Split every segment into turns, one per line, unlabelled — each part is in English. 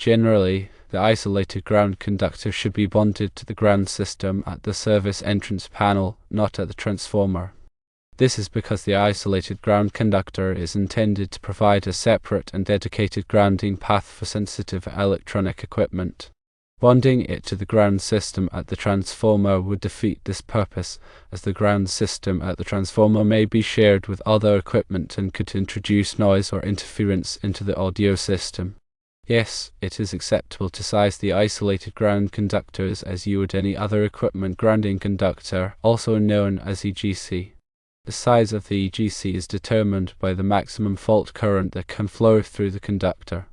Generally, the isolated ground conductor should be bonded to the ground system at the service entrance panel, not at the transformer. This is because the isolated ground conductor is intended to provide a separate and dedicated grounding path for sensitive electronic equipment. Bonding it to the ground system at the transformer would defeat this purpose, as the ground system at the transformer may be shared with other equipment and could introduce noise or interference into the audio system. Yes, it is acceptable to size the isolated ground conductors as you would any other equipment grounding conductor, also known as EGC. The size of the EGC is determined by the maximum fault current that can flow through the conductor.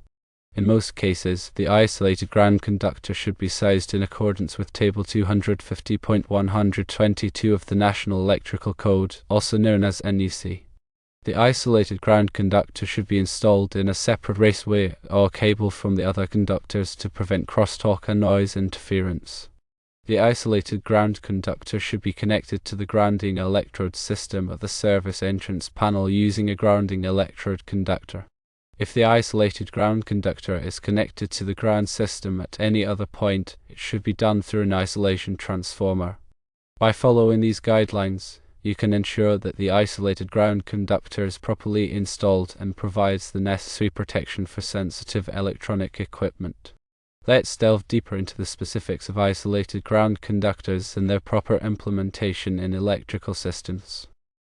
In most cases, the isolated ground conductor should be sized in accordance with Table 250.122 of the National Electrical Code, also known as NEC. The isolated ground conductor should be installed in a separate raceway or cable from the other conductors to prevent crosstalk and noise interference. The isolated ground conductor should be connected to the grounding electrode system of the service entrance panel using a grounding electrode conductor. If the isolated ground conductor is connected to the ground system at any other point, it should be done through an isolation transformer. By following these guidelines, you can ensure that the isolated ground conductor is properly installed and provides the necessary protection for sensitive electronic equipment. Let's delve deeper into the specifics of isolated ground conductors and their proper implementation in electrical systems.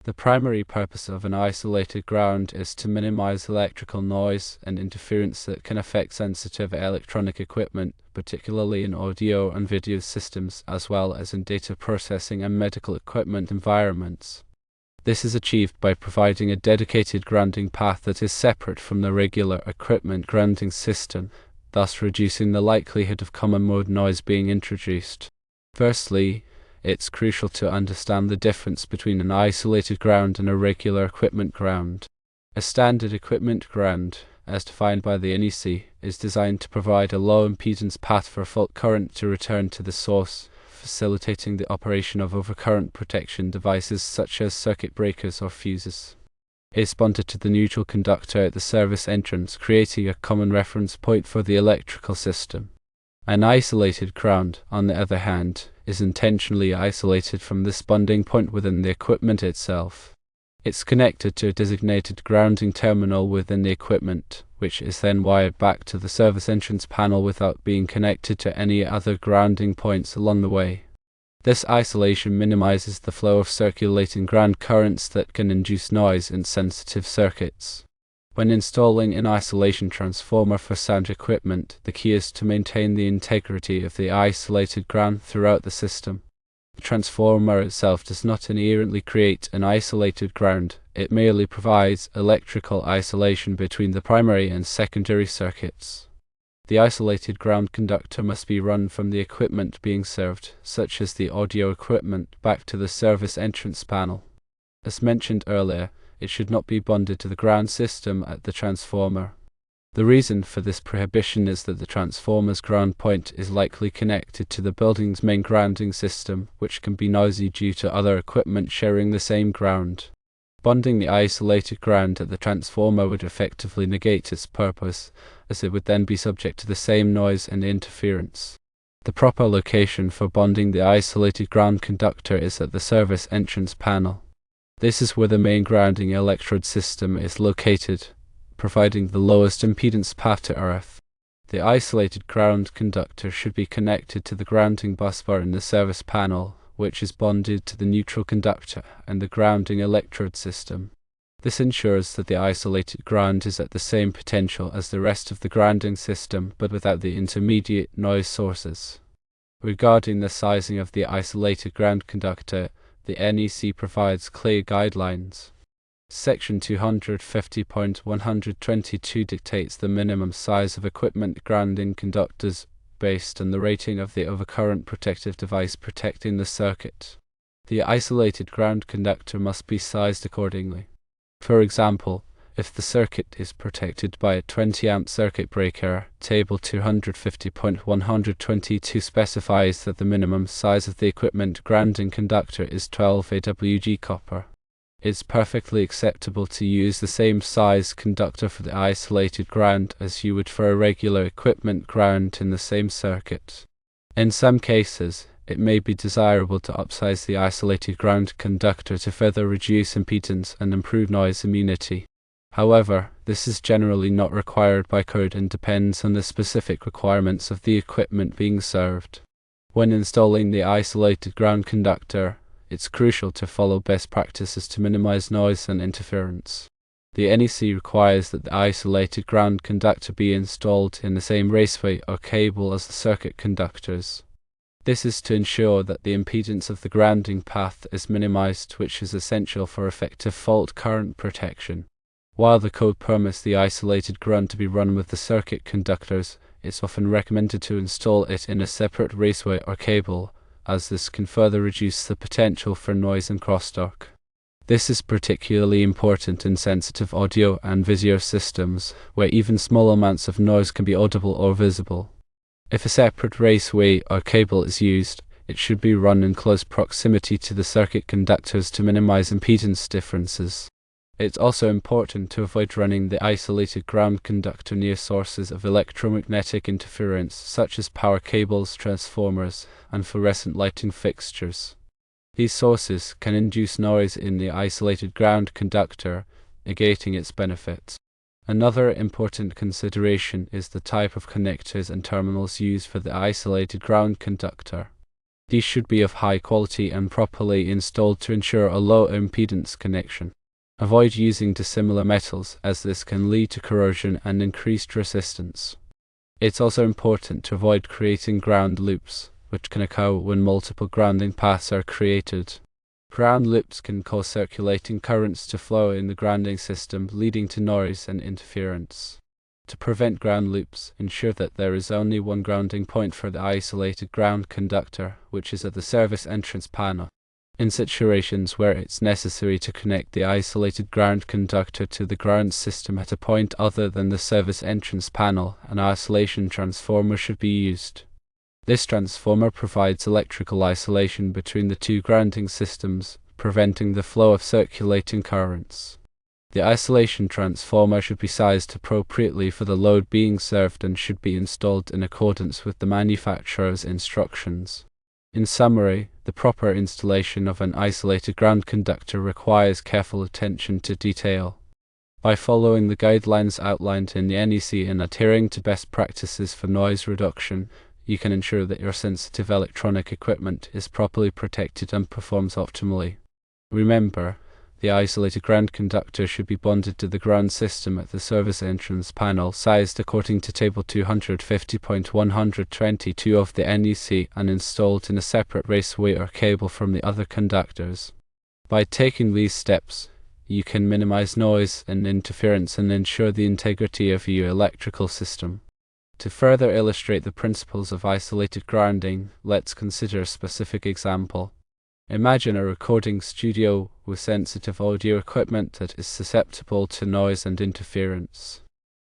The primary purpose of an isolated ground is to minimize electrical noise and interference that can affect sensitive electronic equipment, particularly in audio and video systems, as well as in data processing and medical equipment environments. This is achieved by providing a dedicated grounding path that is separate from the regular equipment grounding system, thus reducing the likelihood of common mode noise being introduced. Firstly, it's crucial to understand the difference between an isolated ground and a regular equipment ground. A standard equipment ground, as defined by the NEC, is designed to provide a low impedance path for fault current to return to the source, facilitating the operation of overcurrent protection devices such as circuit breakers or fuses. It is bonded to the neutral conductor at the service entrance, creating a common reference point for the electrical system. An isolated ground, on the other hand, is intentionally isolated from this bonding point within the equipment itself. It's connected to a designated grounding terminal within the equipment, which is then wired back to the service entrance panel without being connected to any other grounding points along the way. This isolation minimizes the flow of circulating ground currents that can induce noise in sensitive circuits. When installing an isolation transformer for sound equipment, the key is to maintain the integrity of the isolated ground throughout the system. The transformer itself does not inherently create an isolated ground, it merely provides electrical isolation between the primary and secondary circuits. The isolated ground conductor must be run from the equipment being served, such as the audio equipment, back to the service entrance panel. As mentioned earlier, it should not be bonded to the ground system at the transformer. The reason for this prohibition is that the transformer's ground point is likely connected to the building's main grounding system, which can be noisy due to other equipment sharing the same ground. Bonding the isolated ground at the transformer would effectively negate its purpose, as it would then be subject to the same noise and interference. The proper location for bonding the isolated ground conductor is at the service entrance panel. This is where the main grounding electrode system is located, providing the lowest impedance path to earth. The isolated ground conductor should be connected to the grounding busbar in the service panel, which is bonded to the neutral conductor and the grounding electrode system. This ensures that the isolated ground is at the same potential as the rest of the grounding system, but without the intermediate noise sources. Regarding the sizing of the isolated ground conductor, the NEC provides clear guidelines. Section 250.122 dictates the minimum size of equipment grounding conductors based on the rating of the overcurrent protective device protecting the circuit. The isolated ground conductor must be sized accordingly. For example, if the circuit is protected by a 20 amp circuit breaker, Table 250.122 specifies that the minimum size of the equipment grounding conductor is 12 AWG copper. It's perfectly acceptable to use the same size conductor for the isolated ground as you would for a regular equipment ground in the same circuit. In some cases, it may be desirable to upsize the isolated ground conductor to further reduce impedance and improve noise immunity. However, this is generally not required by code and depends on the specific requirements of the equipment being served. When installing the isolated ground conductor, it's crucial to follow best practices to minimize noise and interference. The NEC requires that the isolated ground conductor be installed in the same raceway or cable as the circuit conductors. This is to ensure that the impedance of the grounding path is minimized, which is essential for effective fault current protection. While the code permits the isolated ground to be run with the circuit conductors, it's often recommended to install it in a separate raceway or cable, as this can further reduce the potential for noise and crosstalk. This is particularly important in sensitive audio and visual systems, where even small amounts of noise can be audible or visible. If a separate raceway or cable is used, it should be run in close proximity to the circuit conductors to minimize impedance differences. It's also important to avoid running the isolated ground conductor near sources of electromagnetic interference such as power cables, transformers, and fluorescent lighting fixtures. These sources can induce noise in the isolated ground conductor, negating its benefits. Another important consideration is the type of connectors and terminals used for the isolated ground conductor. These should be of high quality and properly installed to ensure a low impedance connection. Avoid using dissimilar metals, as this can lead to corrosion and increased resistance. It's also important to avoid creating ground loops, which can occur when multiple grounding paths are created. Ground loops can cause circulating currents to flow in the grounding system, leading to noise and interference. To prevent ground loops, ensure that there is only one grounding point for the isolated ground conductor, which is at the service entrance panel. In situations where it's necessary to connect the isolated ground conductor to the ground system at a point other than the service entrance panel, an isolation transformer should be used. This transformer provides electrical isolation between the two grounding systems, preventing the flow of circulating currents. The isolation transformer should be sized appropriately for the load being served and should be installed in accordance with the manufacturer's instructions. In summary, the proper installation of an isolated ground conductor requires careful attention to detail. By following the guidelines outlined in the NEC and adhering to best practices for noise reduction, you can ensure that your sensitive electronic equipment is properly protected and performs optimally. Remember, the isolated ground conductor should be bonded to the ground system at the service entrance panel, sized according to Table 250.122 of the NEC and installed in a separate raceway or cable from the other conductors. By taking these steps, you can minimize noise and interference and ensure the integrity of your electrical system. To further illustrate the principles of isolated grounding, let's consider a specific example. Imagine a recording studio with sensitive audio equipment that is susceptible to noise and interference.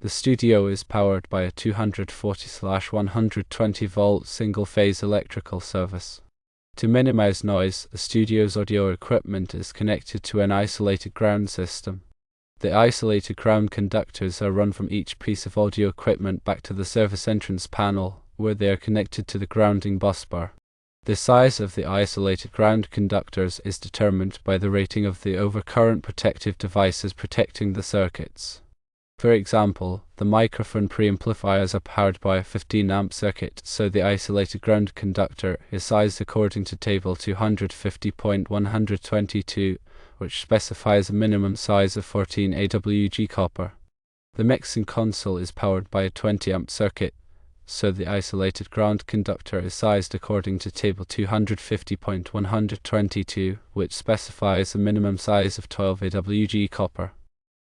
The studio is powered by a 240/120 volt single-phase electrical service. To minimize noise, the studio's audio equipment is connected to an isolated ground system. The isolated ground conductors are run from each piece of audio equipment back to the service entrance panel, where they are connected to the grounding busbar. The size of the isolated ground conductors is determined by the rating of the overcurrent protective devices protecting the circuits. For example, the microphone preamplifiers are powered by a 15 amp circuit, so the isolated ground conductor is sized according to Table 250.122, which specifies a minimum size of 14 AWG copper. The mixing console is powered by a 20 amp circuit, so the isolated ground conductor is sized according to Table 250.122, which specifies a minimum size of 12 AWG copper.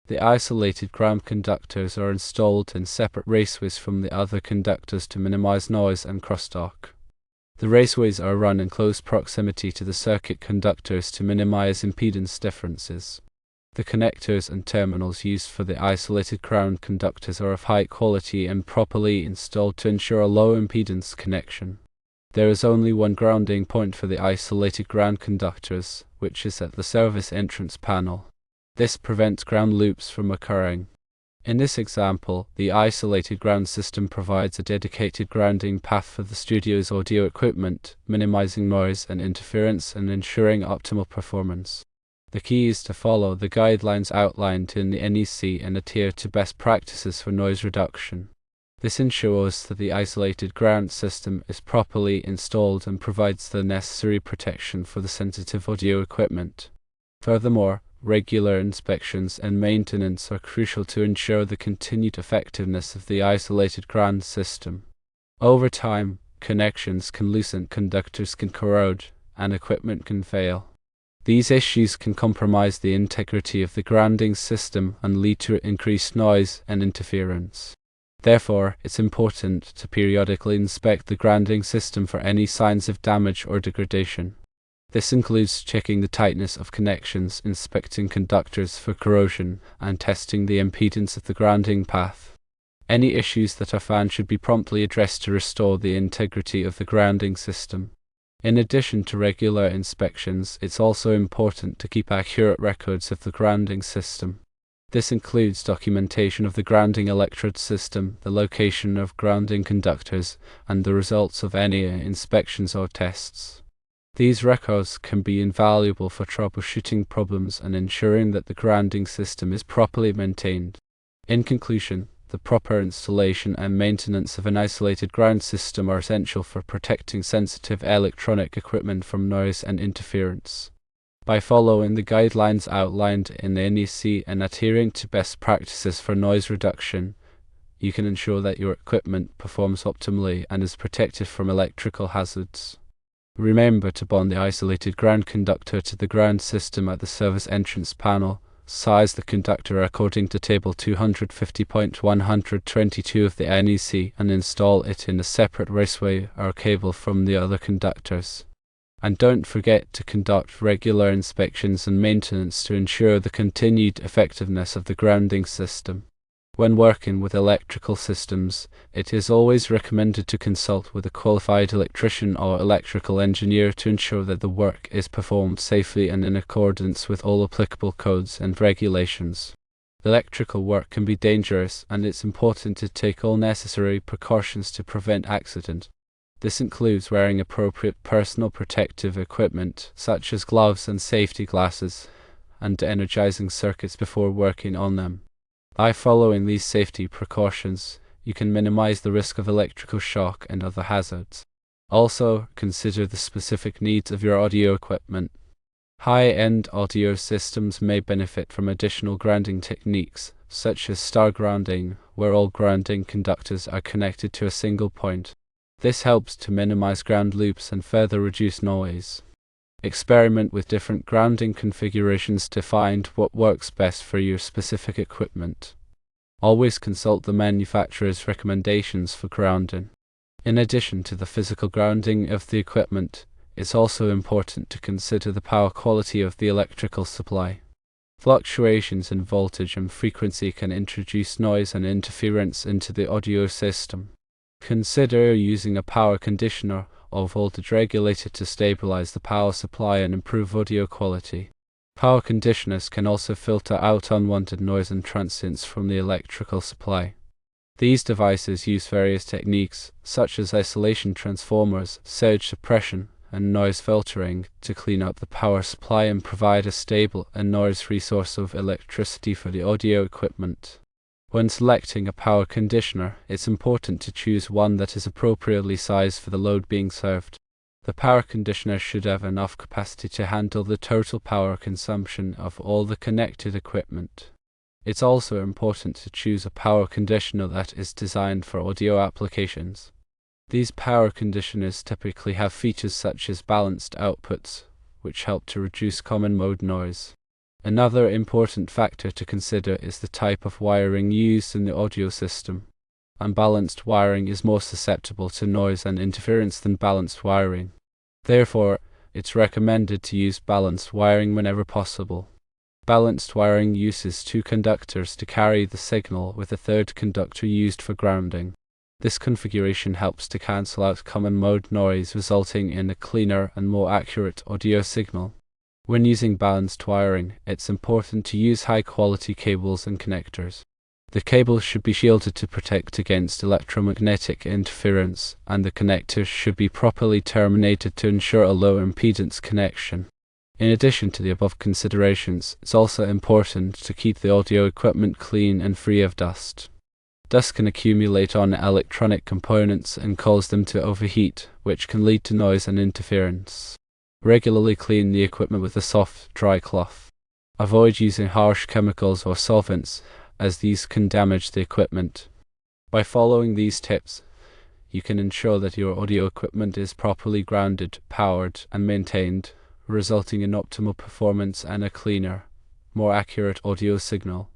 The isolated ground conductors are installed in separate raceways from the other conductors to minimize noise and crosstalk. The raceways are run in close proximity to the circuit conductors to minimize impedance differences. The connectors and terminals used for the isolated ground conductors are of high quality and properly installed to ensure a low impedance connection. There is only one grounding point for the isolated ground conductors, which is at the service entrance panel. This prevents ground loops from occurring. In this example, the isolated ground system provides a dedicated grounding path for the studio's audio equipment, minimizing noise and interference and ensuring optimal performance. The key is to follow the guidelines outlined in the NEC and adhere to best practices for noise reduction. This ensures that the isolated ground system is properly installed and provides the necessary protection for the sensitive audio equipment. Furthermore, regular inspections and maintenance are crucial to ensure the continued effectiveness of the isolated ground system. Over time, connections can loosen, conductors can corrode, and equipment can fail. These issues can compromise the integrity of the grounding system and lead to increased noise and interference. Therefore, it's important to periodically inspect the grounding system for any signs of damage or degradation. This includes checking the tightness of connections, inspecting conductors for corrosion, and testing the impedance of the grounding path. Any issues that are found should be promptly addressed to restore the integrity of the grounding system. In addition to regular inspections, it's also important to keep accurate records of the grounding system. This includes documentation of the grounding electrode system, the location of grounding conductors, and the results of any inspections or tests. These records can be invaluable for troubleshooting problems and ensuring that the grounding system is properly maintained. In conclusion, the proper installation and maintenance of an isolated ground system are essential for protecting sensitive electronic equipment from noise and interference. By following the guidelines outlined in the NEC and adhering to best practices for noise reduction, you can ensure that your equipment performs optimally and is protected from electrical hazards. Remember to bond the isolated ground conductor to the ground system at the service entrance panel. Size the conductor according to Table 250.122 of the NEC and install it in a separate raceway or cable from the other conductors. And don't forget to conduct regular inspections and maintenance to ensure the continued effectiveness of the grounding system. When working with electrical systems, it is always recommended to consult with a qualified electrician or electrical engineer to ensure that the work is performed safely and in accordance with all applicable codes and regulations. Electrical work can be dangerous, and it's important to take all necessary precautions to prevent accident. This includes wearing appropriate personal protective equipment, such as gloves and safety glasses, and energizing circuits before working on them. By following these safety precautions, you can minimize the risk of electrical shock and other hazards. Also, consider the specific needs of your audio equipment. High-end audio systems may benefit from additional grounding techniques, such as star grounding, where all grounding conductors are connected to a single point. This helps to minimize ground loops and further reduce noise. Experiment with different grounding configurations to find what works best for your specific equipment. Always consult the manufacturer's recommendations for grounding. In addition to the physical grounding of the equipment, it's also important to consider the power quality of the electrical supply. Fluctuations in voltage and frequency can introduce noise and interference into the audio system. Consider using a power conditioner or voltage regulator to stabilize the power supply and improve audio quality. Power conditioners can also filter out unwanted noise and transients from the electrical supply. These devices use various techniques, such as isolation transformers, surge suppression, and noise filtering, to clean up the power supply and provide a stable and noise-free source of electricity for the audio equipment. When selecting a power conditioner, it's important to choose one that is appropriately sized for the load being served. The power conditioner should have enough capacity to handle the total power consumption of all the connected equipment. It's also important to choose a power conditioner that is designed for audio applications. These power conditioners typically have features such as balanced outputs, which help to reduce common mode noise. Another important factor to consider is the type of wiring used in the audio system. Unbalanced wiring is more susceptible to noise and interference than balanced wiring. Therefore, it's recommended to use balanced wiring whenever possible. Balanced wiring uses two conductors to carry the signal, with a third conductor used for grounding. This configuration helps to cancel out common mode noise, resulting in a cleaner and more accurate audio signal. When using balanced wiring, it's important to use high-quality cables and connectors. The cables should be shielded to protect against electromagnetic interference, and the connectors should be properly terminated to ensure a low impedance connection. In addition to the above considerations, it's also important to keep the audio equipment clean and free of dust. Dust can accumulate on electronic components and cause them to overheat, which can lead to noise and interference. Regularly clean the equipment with a soft, dry cloth. Avoid using harsh chemicals or solvents, as these can damage the equipment. By following these tips, you can ensure that your audio equipment is properly grounded, powered, and maintained, resulting in optimal performance and a cleaner, more accurate audio signal.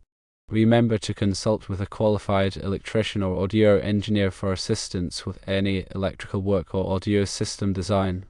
Remember to consult with a qualified electrician or audio engineer for assistance with any electrical work or audio system design.